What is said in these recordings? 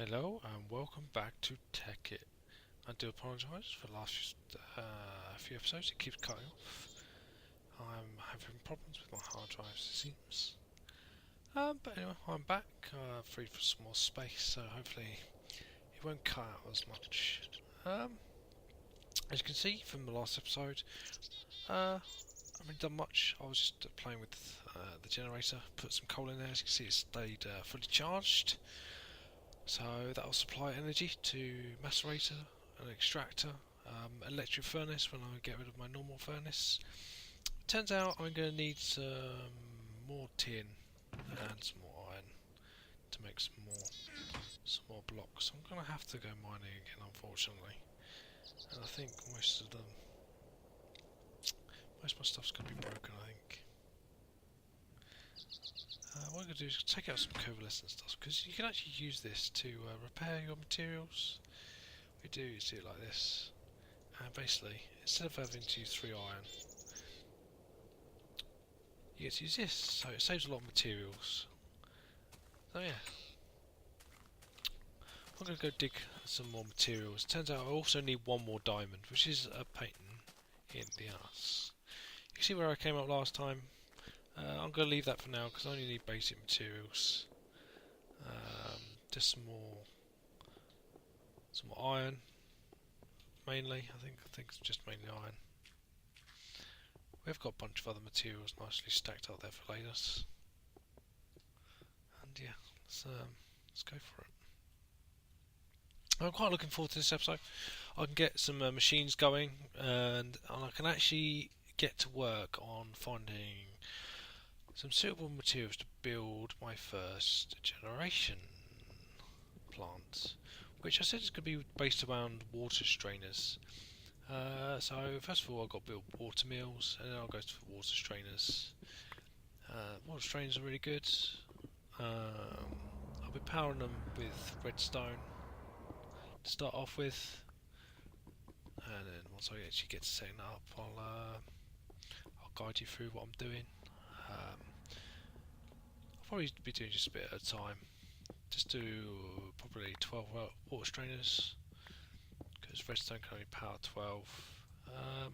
Hello and welcome back to Tech It. I do apologise for the last few episodes, it keeps cutting off. I'm having problems with my hard drives, it seems. But anyway, I'm back, free for some more space, so hopefully it won't cut out as much. As you can see from the last episode, I haven't done much. I was just playing with the generator, put some coal in there. As you can see, it stayed fully charged. So that will supply energy to macerator, an extractor, electric furnace when I get rid of my normal furnace. Turns out I'm going to need some more tin and some more iron to make some more blocks. I'm going to have to go mining again, unfortunately. And I think most of my stuff's going to be broken, I think. What I'm going to do is take out some covalescent stuff, because you can actually use this to repair your materials. What we do is do it like this, and basically, instead of having to use 3 iron, you get to use this, so it saves a lot of materials. So yeah, I'm going to go dig some more materials. Turns out I also need one more diamond, which is a pain in the ass. You can see where I came up last time. I'm going to leave that for now because I only need basic materials. Just some more iron, mainly. I think it's just mainly iron. We've got a bunch of other materials nicely stacked up there for later. And yeah, let's go for it. I'm quite looking forward to this episode. I can get some machines going, and I can actually get to work on finding some suitable materials to build my first generation plant, which I said is going to be based around water strainers. So first of all I've got to build water mills, and then I'll go to water strainers. Water strainers are really good. I'll be powering them with redstone to start off with, and then once I actually get to setting that up, I'll guide you through what I'm doing. I'll probably be doing just a bit at a time. Just do probably 12 water strainers, because redstone can only power 12.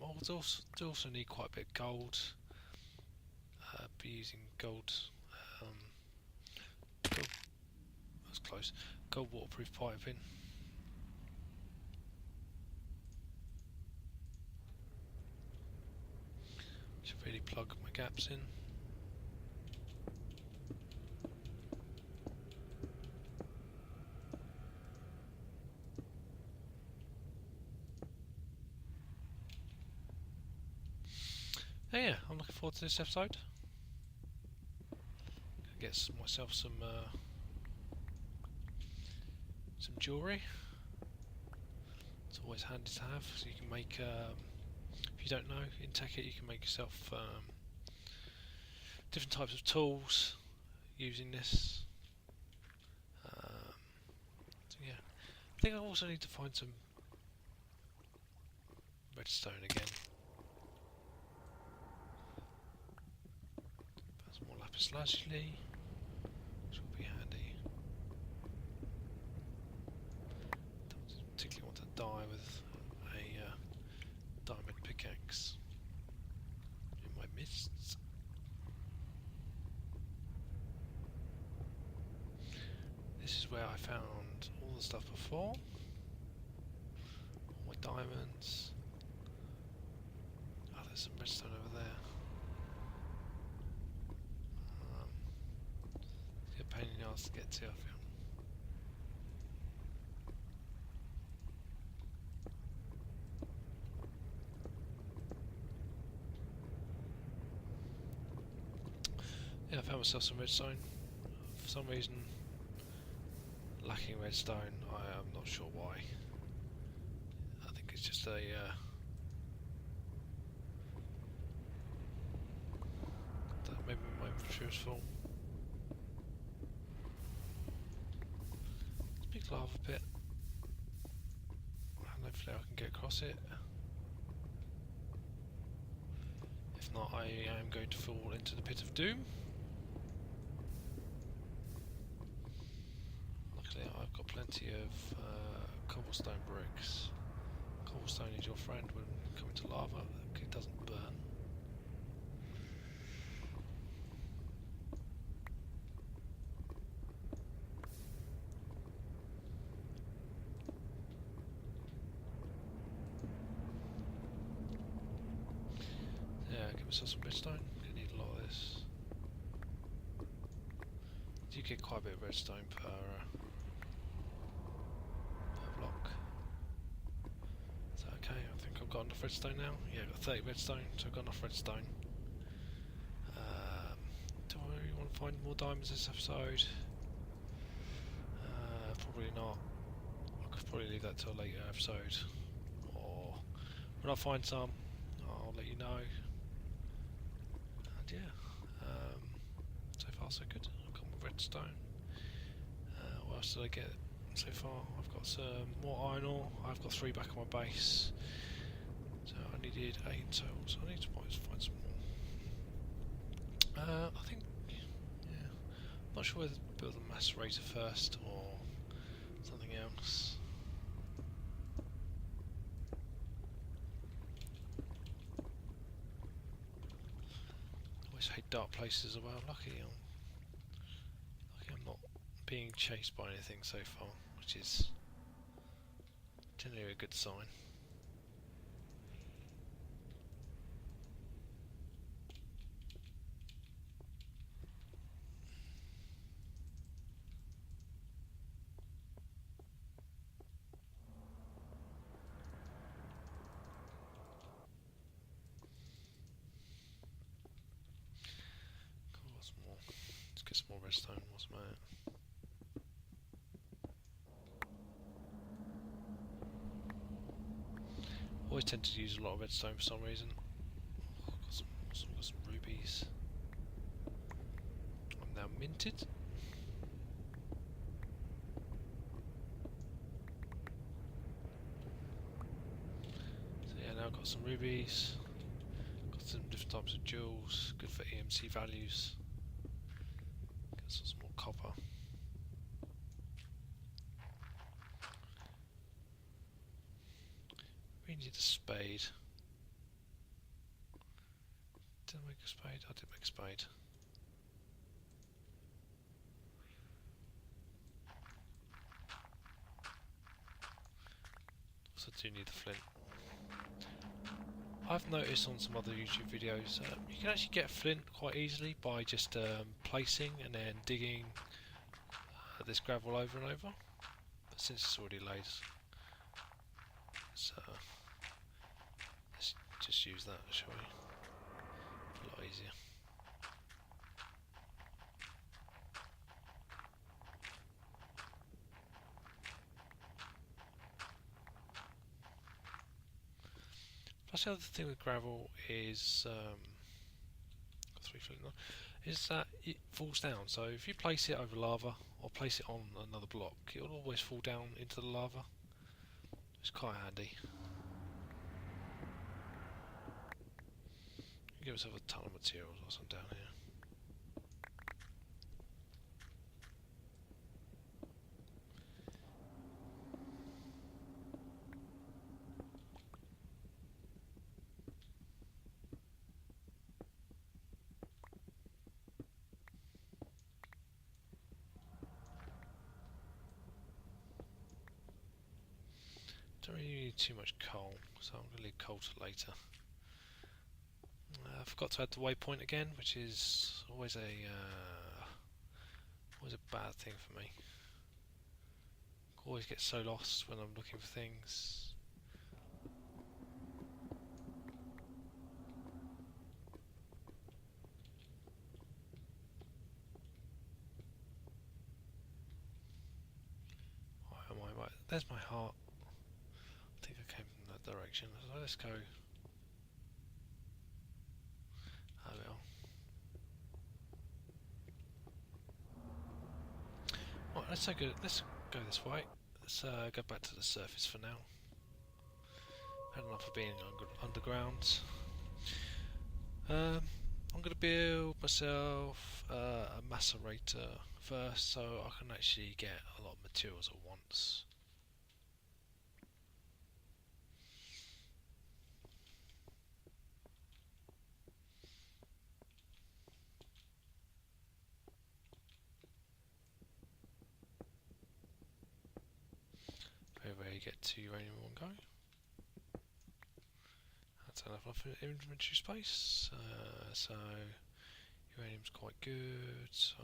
I'll also need quite a bit of gold. Be using gold. That's close. Gold waterproof piping. Should really plug my gaps in. Yeah, I'm looking forward to this episode. Get myself some jewellery. It's always handy to have, so you can make. If you don't know, in Tech It you can make yourself different types of tools using this. So yeah, I think I also need to find some redstone again. Some more lapis lazuli, which will be handy. Don't particularly want to die with a diamond pickaxe in my midst. This is where I found all the stuff before. All my diamonds. Oh, there's some redstone over there. It's a pain in the ass to get to, I feel. Yeah, I found myself some redstone. For some reason, lacking redstone. I am not sure why. I think it's just a maybe my inventory was full. It's a big lava pit, and hopefully I can get across it. If not, I am going to fall into the pit of doom. Luckily I've got plenty of cobblestone bricks. Cobblestone is your friend when coming to lava. It doesn't burn. Yeah, give myself some redstone. I need a lot of this. You get quite a bit of redstone per block. Is that okay? I think I've got enough redstone now. Yeah, I've got 30 redstone, so I've got enough redstone. Do I really want to find more diamonds this episode? Probably not. I could probably leave that to a later episode. Or when I find some, I'll let you know. And yeah, so far so good. I've got more redstone. What else did I get so far? I've got some more iron ore. I've got 3 back on my base. So I needed 8 in total, so I need to find some more. I think, yeah, I'm not sure whether to build the macerator first or something else. I always hate dark places as well. Lucky I'm not being chased by anything so far, which is generally a good sign. What's more? Let's get some more redstone. What's my always tend to use a lot of redstone for some reason. Oh, got some rubies. I'm now minted. So yeah, now I've got some rubies. Got some different types of jewels. Good for EMC values. Got some more copper. We need a spade. Did I make a spade? I did make a spade. Also do need the flint. I've noticed on some other YouTube videos you can actually get flint quite easily by just placing and then digging this gravel over and over. But since it's already laid, let's just use that, shall we? A lot easier. Plus the other thing with gravel is is that it falls down. So if you place it over lava or place it on another block, it will always fall down into the lava. It's quite handy. Give yourself a ton of materials or something down here. Don't really need too much coal, so I'm going to leave coal to later. I forgot to add the waypoint again, which is always a bad thing for me. Always get so lost when I'm looking for things. Why am I right? There's my heart. I think I came from that direction. So let's go. Oh well. Right, let's go this way. Let's go back to the surface for now. Had enough of being underground. I'm going to build myself a macerator first so I can actually get a lot of materials at once. Where you get to uranium in one go. That's enough inventory space. So uranium's quite good. So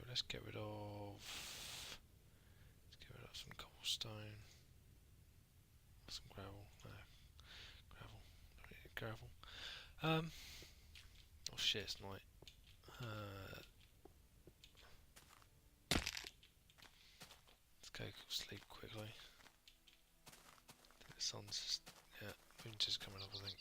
let's get rid of some cobblestone, some gravel. No, gravel. Don't need gravel. Oh shit, it's night. Let's go sleep quickly. The sun's just, yeah, winter's coming up, I think.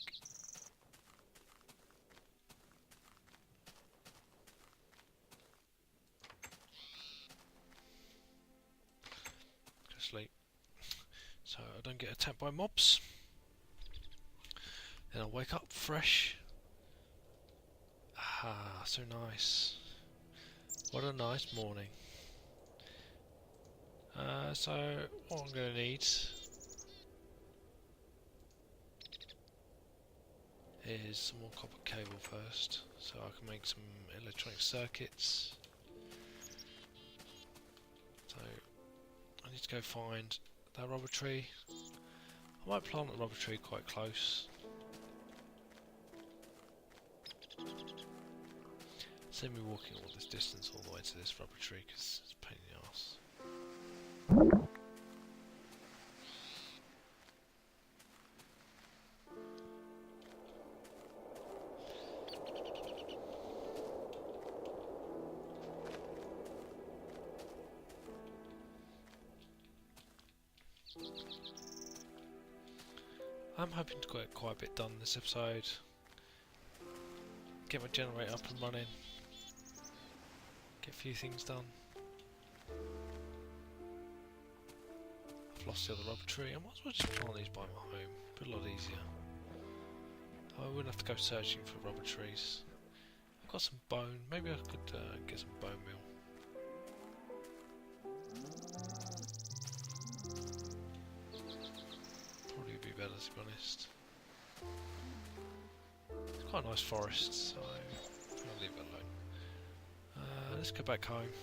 Go sleep. So I don't get attacked by mobs. Then I'll wake up fresh. Ah, so nice. What a nice morning. So what I'm going to need is some more copper cable first, so I can make some electronic circuits. So I need to go find that rubber tree. I might plant the rubber tree quite close. Save me walking all this distance all the way to this rubber tree because it's a pain in the arse. I'm hoping to get quite a bit done this episode. Get my generator up and running. Get a few things done. I've lost the other rubber tree. I might as well just plant these by my home. Be a lot easier. I wouldn't have to go searching for rubber trees. I've got some bone. Maybe I could get some bone meal. Probably would be better, to be honest. It's quite a nice forest, so I'll leave it alone. Let's go back home.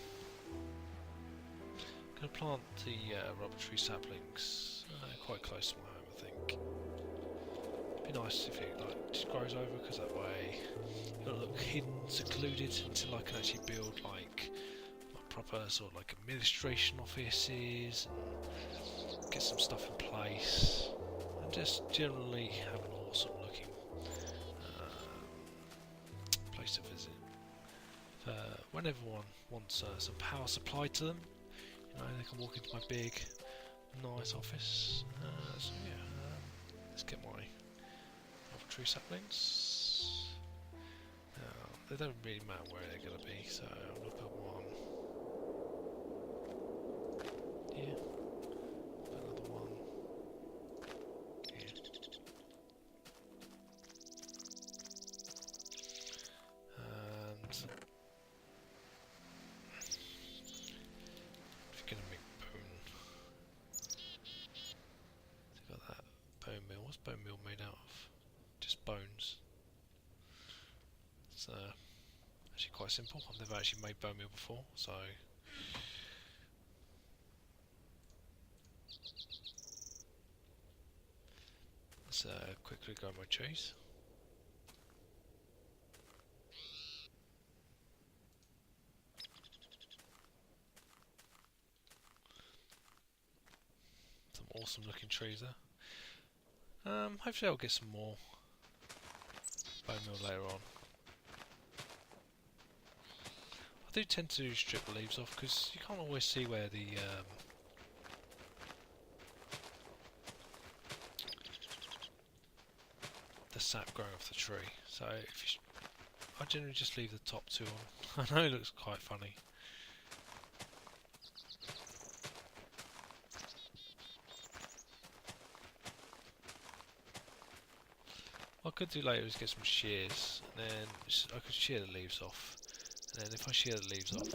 I'm going to plant the rubber tree saplings quite close to my home, I think. It'd be nice if it just grows over, because that way it'll look hidden, secluded, until I can actually build like proper sort of like administration offices and get some stuff in place, and just generally have an awesome looking place to visit. When everyone wants some power supply to them, you know, they can walk into my big, nice office. So yeah, let's get my rubber tree saplings. Now, they don't really matter where they're going to be, so I'm going to put one here, put another one here. And if you're going to make bone, so got that bone meal. What's bone meal made out of? Just bones. It's actually quite simple. I've never actually made bone meal before, so let's quickly go my cheese. Some awesome looking trees there. Hopefully I'll get some more bone meal later on. I do tend to strip the leaves off because you can't always see where the sap growing off the tree. So if I generally just leave the top two on. I know it looks quite funny. What I could do later is get some shears, and then I could shear the leaves off. And then if I shear the leaves off,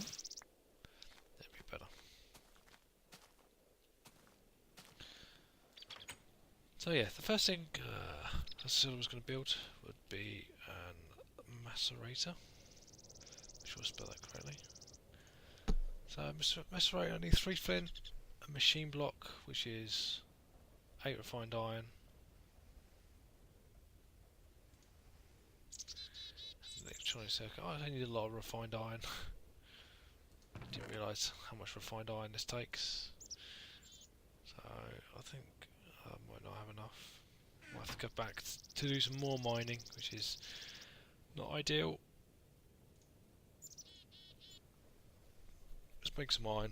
So yeah, the first thing I said I was going to build would be a macerator. Sure I spell that correctly. So macerator, I need 3 flint, a machine block, which is 8 refined iron, an electronic circuit. Oh, I need a lot of refined iron. Didn't realise how much refined iron this takes. So I think I might not have enough. Might have to go back to do some more mining, which is not ideal. Let's make some iron.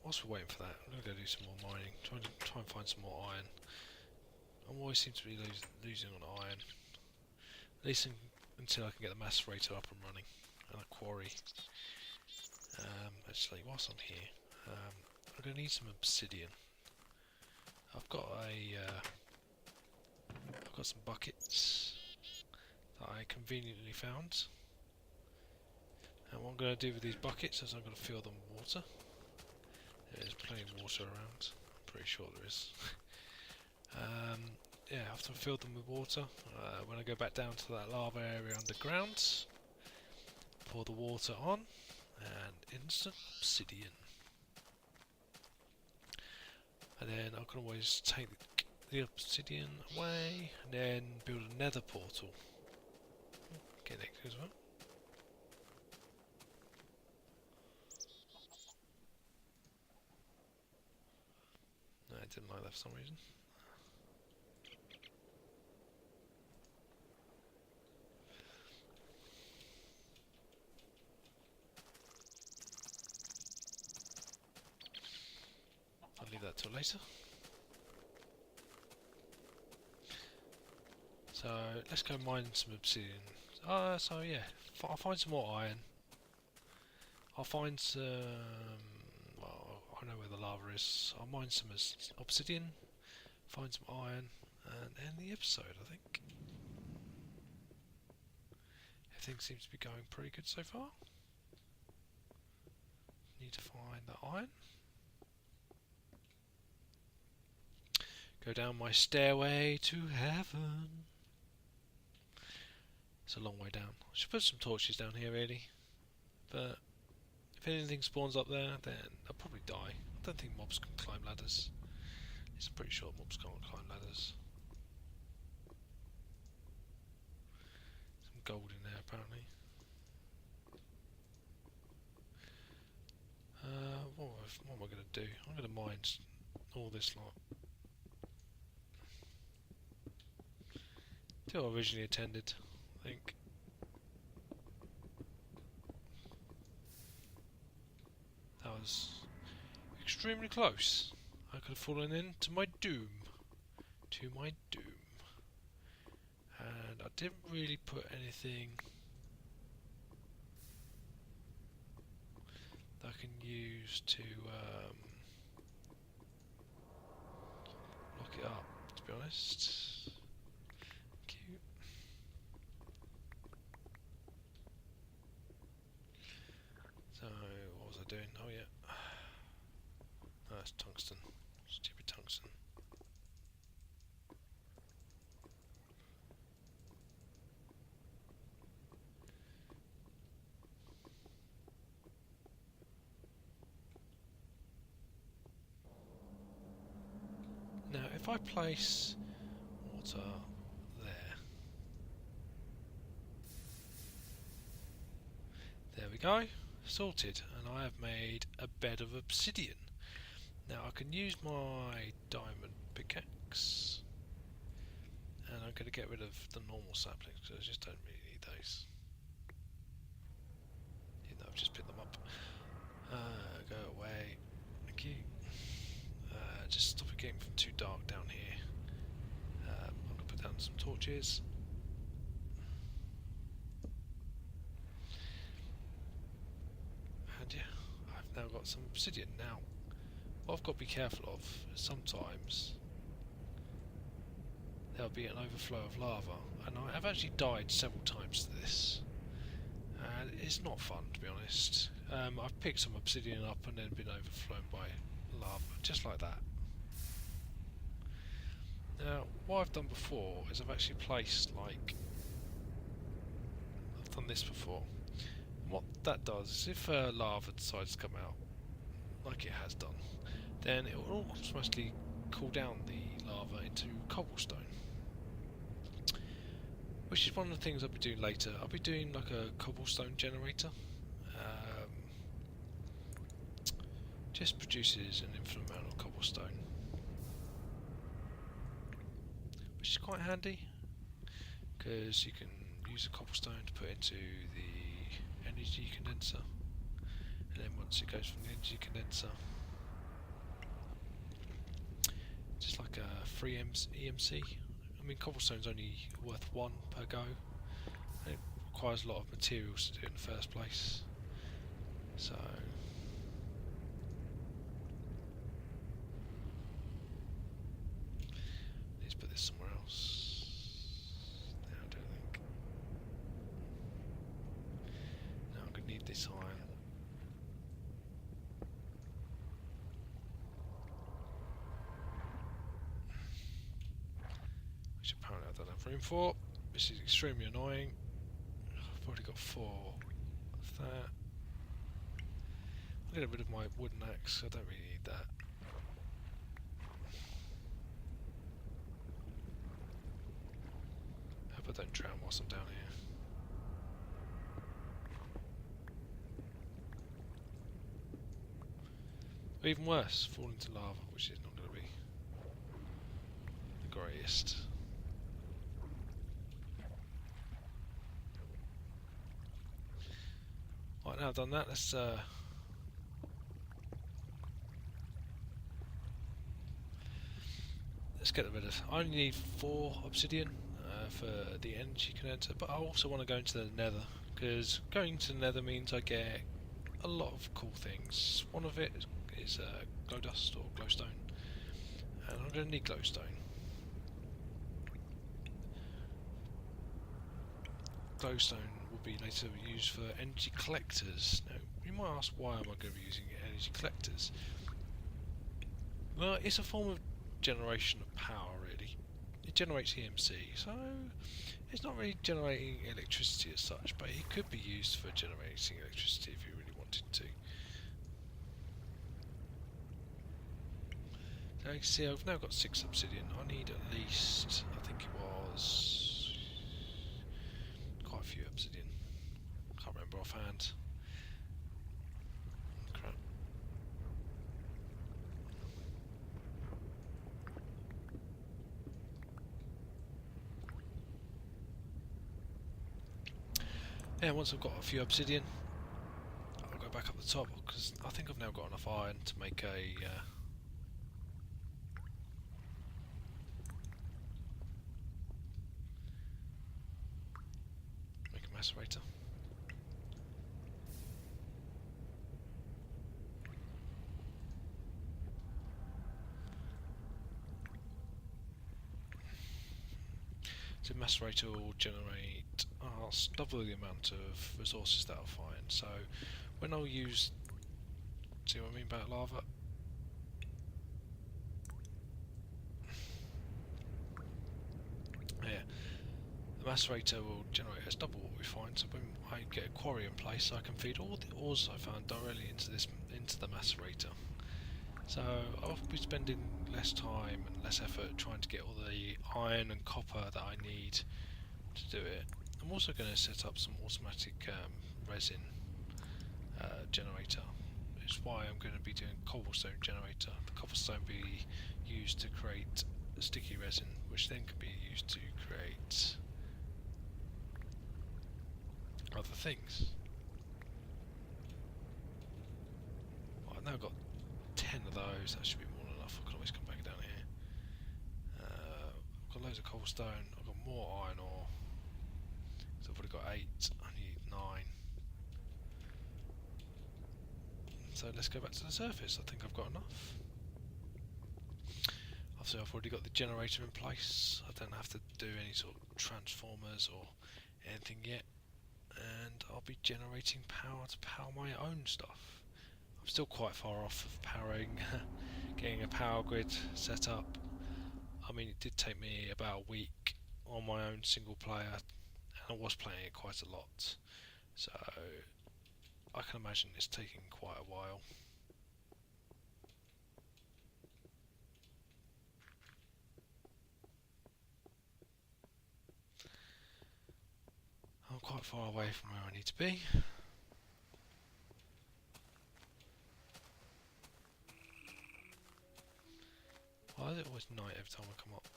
Whilst we're waiting for that, I'm going to go do some more mining. Try and find some more iron. I always seem to be losing on iron. At least until I can get the macerator up and running. And a quarry. Actually, whilst I'm here, I'm going to need some obsidian. I've got some buckets that I conveniently found. And what I'm going to do with these buckets is I'm going to fill them with water. There's plenty of water around. I'm pretty sure there is. Yeah, after I fill them with water, when I go back down to that lava area underground, pour the water on, and instant obsidian. And then I can always take the obsidian away, and then build a nether portal. Get it as well. No, I didn't like that for some reason. I'll leave that till later. So let's go mine some obsidian. So yeah, I'll find some more iron. I'll find some. Well, I know where the lava is. I'll mine some obsidian, find some iron, and end the episode. I think everything seems to be going pretty good so far. Need to find that iron. Go down my stairway to heaven. It's a long way down. I should put some torches down here really, but if anything spawns up there, then I'll probably die. I don't think mobs can climb ladders. I'm pretty sure mobs can't climb ladders. Some gold in there apparently. What am I going to do? I'm going to mine all this lot. Till I originally intended, I think. That was extremely close. I could have fallen into my doom. To my doom. And I didn't really put anything that I can use to lock it up, to be honest. Cute. So, what was I doing? Oh yeah. Oh, that's tungsten. Stupid tungsten. Now, if I place water there we go, sorted, and I have made a bed of obsidian. Now I can use my diamond pickaxe, and I'm going to get rid of the normal saplings because I just don't really need those. Even though I've just picked them up. Go away. Thank you. Just stop it getting too dark down here. I'm going to put down some torches. And yeah, I've now got some obsidian. Now, what I've got to be careful of is sometimes there'll be an overflow of lava, and I've actually died several times to this, and it's not fun, to be honest. I've picked some obsidian up and then been overflown by lava, just like that. Now, what I've done before is I've actually placed, like, I've done this before. And what that does is if lava decides to come out, like it has done, then it will automatically cool down the lava into cobblestone. Which is one of the things I'll be doing later. I'll be doing like a cobblestone generator. Just produces an infinite amount of cobblestone, which is quite handy because you can use the cobblestone to put into the energy condenser, and then once it goes from the energy condenser, just like a free EMC. I mean, cobblestone's only worth 1 per go, and it requires a lot of materials to do it in the first place. So let's put this somewhere else. No, I don't think. No, I'm going to need this iron. Which apparently I don't have room for. This is extremely annoying. I've already got 4 of that. I'll get rid of my wooden axe, I don't really need that. Hope I don't drown whilst I'm down here. Or even worse, fall into lava, which is not going to be the greatest. Right, now I've done that, let's get rid of. I only need 4 obsidian for the energy condenser, but I also want to go into the nether, because going to the nether means I get a lot of cool things. One of it is glow dust or glowstone, and I'm going to need glowstone. Glowstone will be later used for energy collectors. Now, you might ask, why am I going to be using energy collectors? Well, it's a form of generation of power, really. It generates EMC, so it's not really generating electricity as such, but it could be used for generating electricity if you really wanted to. So you can see I've now got 6 obsidian. I need at least, I think it was quite a few obsidian. Can't remember offhand. Crap. Yeah, once I've got a few obsidian, I'll go back up the top, because I think I've now got enough iron to make a macerator. So macerator will generate double the amount of resources that I'll find. So when I'll use, see what I mean about lava? Yeah, the macerator will generate as double what we find. So when I get a quarry in place, I can feed all the ores I found directly into the macerator. So I'll be spending less time and less effort trying to get all the iron and copper that I need to do it. I'm also going to set up some automatic resin generator. It's why I'm going to be doing cobblestone generator. The cobblestone will be used to create sticky resin, which then can be used to create other things. Well, I've now got 10 of those, that should be more than enough. I can always come back down here. I've got loads of cobblestone, I've got more iron ore. So I've already got 8, I need 9. So let's go back to the surface, I think I've got enough. Obviously I've already got the generator in place, I don't have to do any sort of transformers or anything yet. And I'll be generating power to power my own stuff. I'm still quite far off of powering, getting a power grid set up. I mean, it did take me about a week on my own single player, and I was playing it quite a lot, so I can imagine it's taking quite a while. I'm quite far away from where I need to be. Why is it always night every time I come up?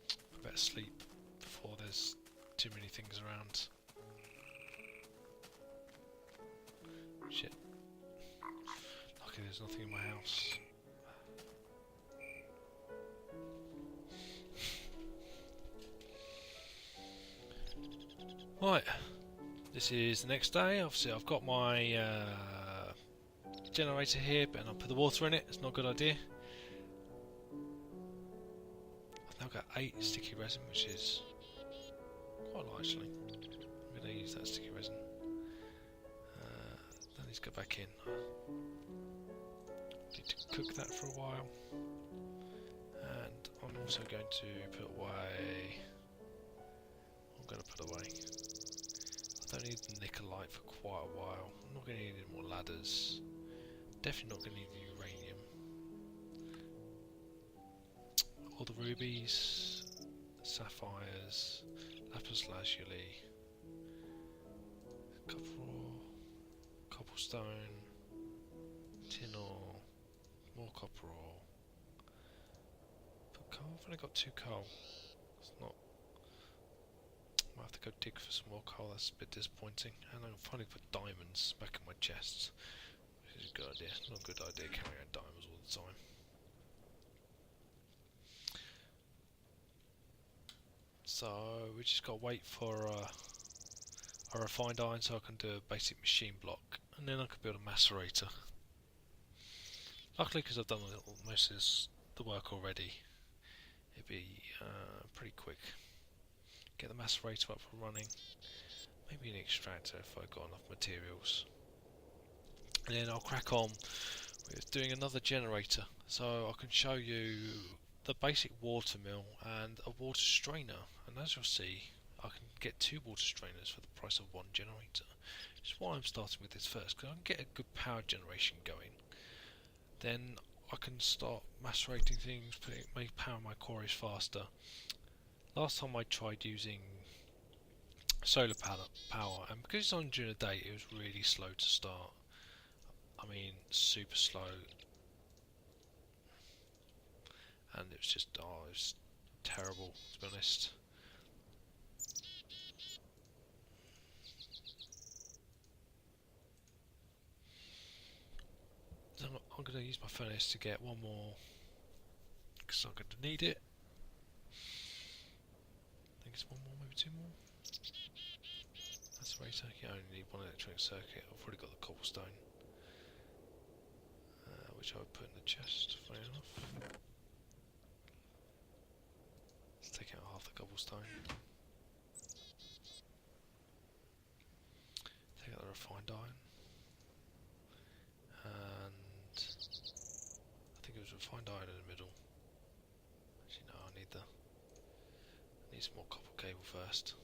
I better sleep before there's too many things around. Shit. Lucky there's nothing in my house. Right, this is the next day. Obviously I've got my generator here, but I'll put the water in it. It's not a good idea. I've now got 8 sticky resin, which is quite a lot actually. I'm going to use that sticky resin. Then let's go back in. Need to cook that for a while. And I'm also going to put away... I'm going to put away... I don't need the nickelite for quite a while. I'm not going to need any more ladders. Definitely not going to need uranium. All the rubies, sapphires, lapis lazuli, copper ore, cobblestone, tin ore, more copper ore. But coal, I've only got 2 coal. It's not. I might have to go dig for some more coal. That's a bit disappointing. And I'll finally put diamonds back in my chests. Which is a good idea. It's not a good idea carrying out diamonds all the time. So we just got to wait for a refined iron so I can do a basic machine block, and then I can build a macerator. Luckily, because I've done most of the work already, it'd be pretty quick. Get the macerator up and running. Maybe an extractor if I've got enough materials. And then I'll crack on with doing another generator, so I can show you the basic water mill and a water strainer. And as you'll see, I can get 2 water strainers for the price of 1 generator. Which is why I'm starting with this first, because I can get a good power generation going. Then I can start macerating things, make power my quarries faster. Last time I tried using solar power, and because it's on during the day, it was really slow to start. I mean, super slow. And it was just, it was terrible, to be honest. So I'm going to use my furnace to get 1 more, because I'm going to need it. I think it's 1 more, maybe 2 more. Macerator, yeah, I only need 1 electronic circuit. I've already got the cobblestone, which I would put in the chest, funny enough. Let's take out half the cobblestone. Take out the refined iron. And I think it was refined iron in the middle. Actually no, I need some more copper cable first.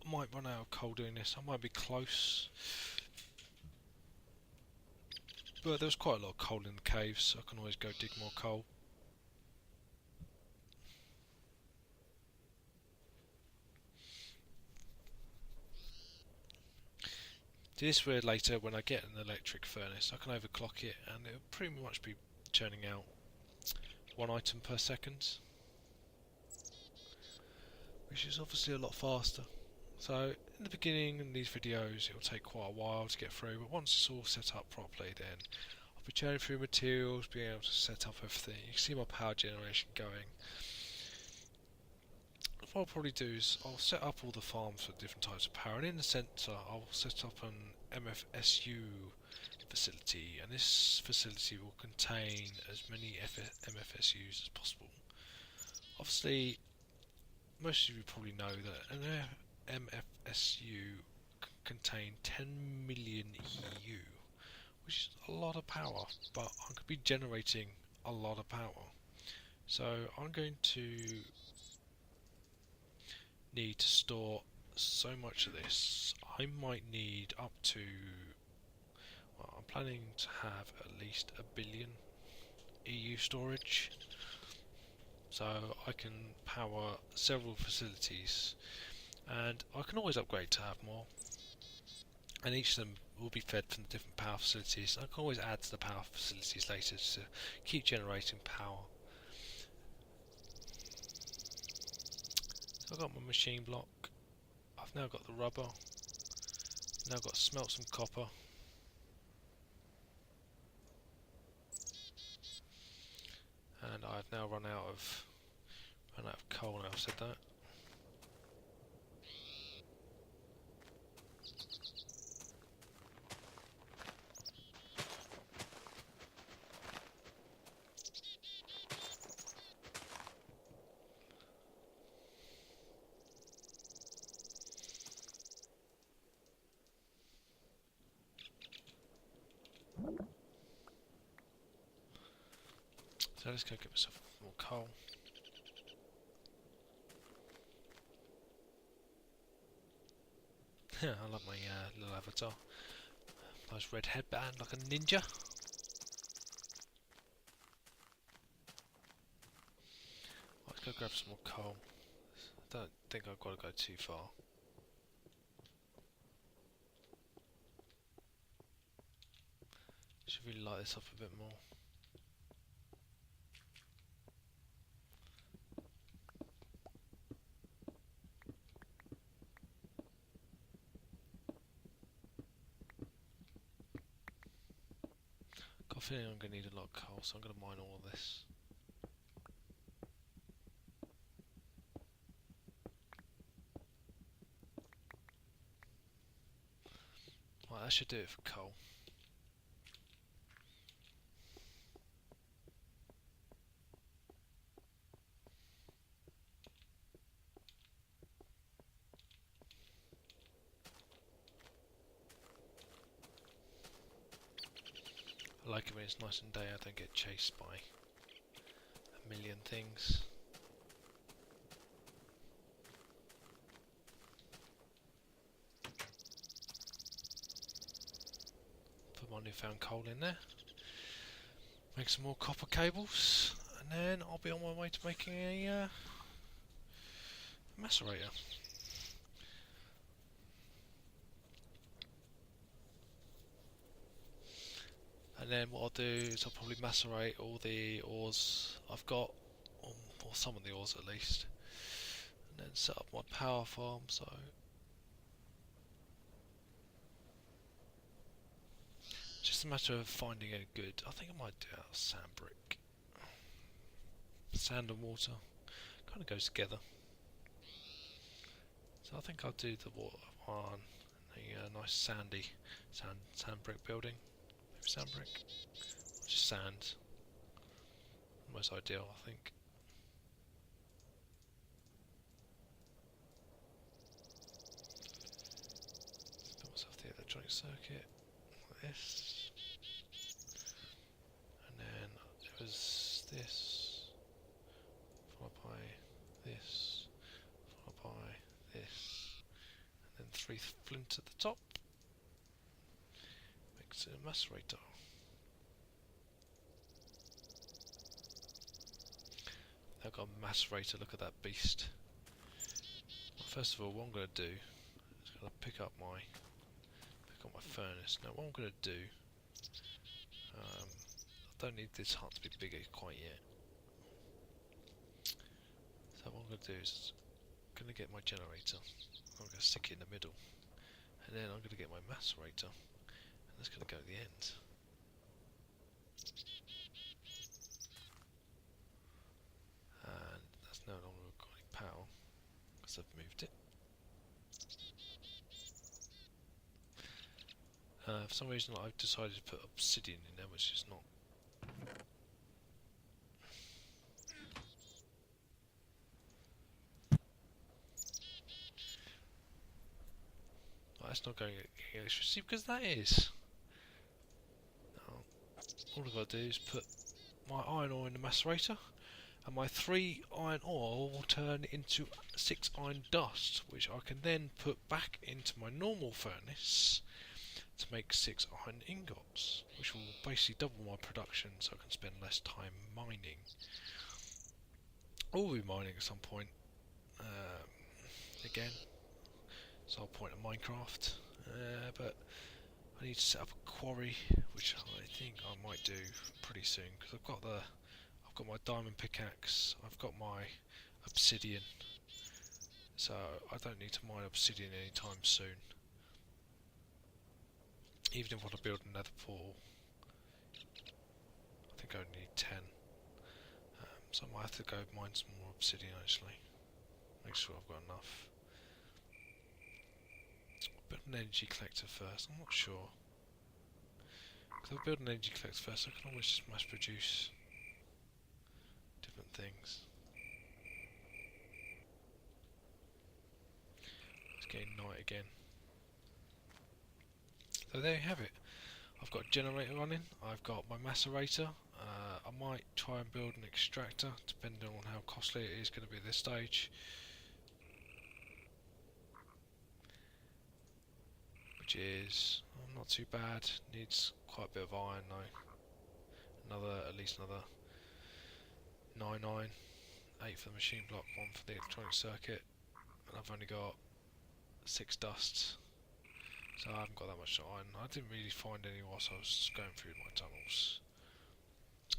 I might run out of coal doing this. I might be close, but there's quite a lot of coal in the caves, so I can always go dig more coal. This way later, when I get an electric furnace, I can overclock it, and it'll pretty much be churning out 1 item per second, which is obviously a lot faster. So in the beginning in these videos, it will take quite a while to get through, but once it's all set up properly, then I'll be churning through materials, being able to set up everything. You can see my power generation going. What I'll probably do is I'll set up all the farms for different types of power, and in the centre I'll set up an MFSU for facility, and this facility will contain as many MFSUs as possible. Obviously, most of you probably know that an MFSU can contain 10 million EU, which is a lot of power, but I could be generating a lot of power. So I'm going to need to store so much of this. I might need up to, well, I'm planning to have at least 1 billion EU storage, so I can power several facilities, and I can always upgrade to have more, and each of them will be fed from the different power facilities. I can always add to the power facilities later to keep generating power. So I've got my machine block, I've now got the rubber, now got to smelt some copper, and I've now run out of coal now I've said that. So let's go get myself more coal. I love my little avatar. Nice red headband like a ninja. Let's go grab some more coal. I don't think I've got to go too far. Should really light this up a bit more. Got a feeling I'm going to need a lot of coal, so I'm going to mine all of this. Right, that should do it for coal. I like it when it's nice and day, I don't get chased by a million things. Put my newfound coal in there. Make some more copper cables, and then I'll be on my way to making a macerator. And then what I'll do is I'll probably macerate all the ores I've got, or some of the ores at least, and then set up my power farm. So just a matter of finding a good, I think I might do out of sand brick. Sand and water kind of goes together. So I think I'll do the water one, a nice sandy sand brick building. Maybe sand brick, or just sand. Most ideal, I think. Put myself the electronic circuit like this, and then it was this, followed by this, followed by this, and then 3 flint at the top. Makes it a macerator. I've got a macerator, look at that beast. Well, first of all, what I'm going to do is going to pick up my furnace. Now what I'm going to do, I don't need this hut to be bigger quite yet. So what I'm going to do is I'm going to get my generator. I'm going to stick it in the middle, and then I'm going to get my macerator, and that's going to go at the end. And that's no longer got any power because I've moved it. For some reason I've decided to put obsidian in there, which is not. That's not going to get electricity, because that is. All I've got to do is put my iron ore in the macerator, and my 3 iron ore will turn into 6 iron dust, which I can then put back into my normal furnace to make 6 iron ingots, which will basically double my production, so I can spend less time mining. I will be mining at some point again. It's the whole point of Minecraft, but I need to set up a quarry, which I think I might do pretty soon, because I've got my diamond pickaxe, I've got my obsidian, so I don't need to mine obsidian anytime soon. Even if I want to build another portal, I think I only need 10. So I might have to go mine some more obsidian actually. Make sure I've got enough. Build an energy collector first, I'm not sure. If I build an energy collector first, I can always just mass produce different things. It's getting night again. So there you have it. I've got a generator running, I've got my macerator. I might try and build an extractor, depending on how costly it is going to be at this stage. Which is not too bad. Needs quite a bit of iron though. At least another 9 iron, 8 for the machine block, 1 for the electronic circuit, and I've only got 6 dusts. So I haven't got that much iron. I didn't really find any whilst I was going through my tunnels.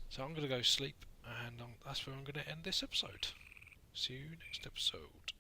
So I'm going to go sleep, and that's where I'm going to end this episode. See you next episode.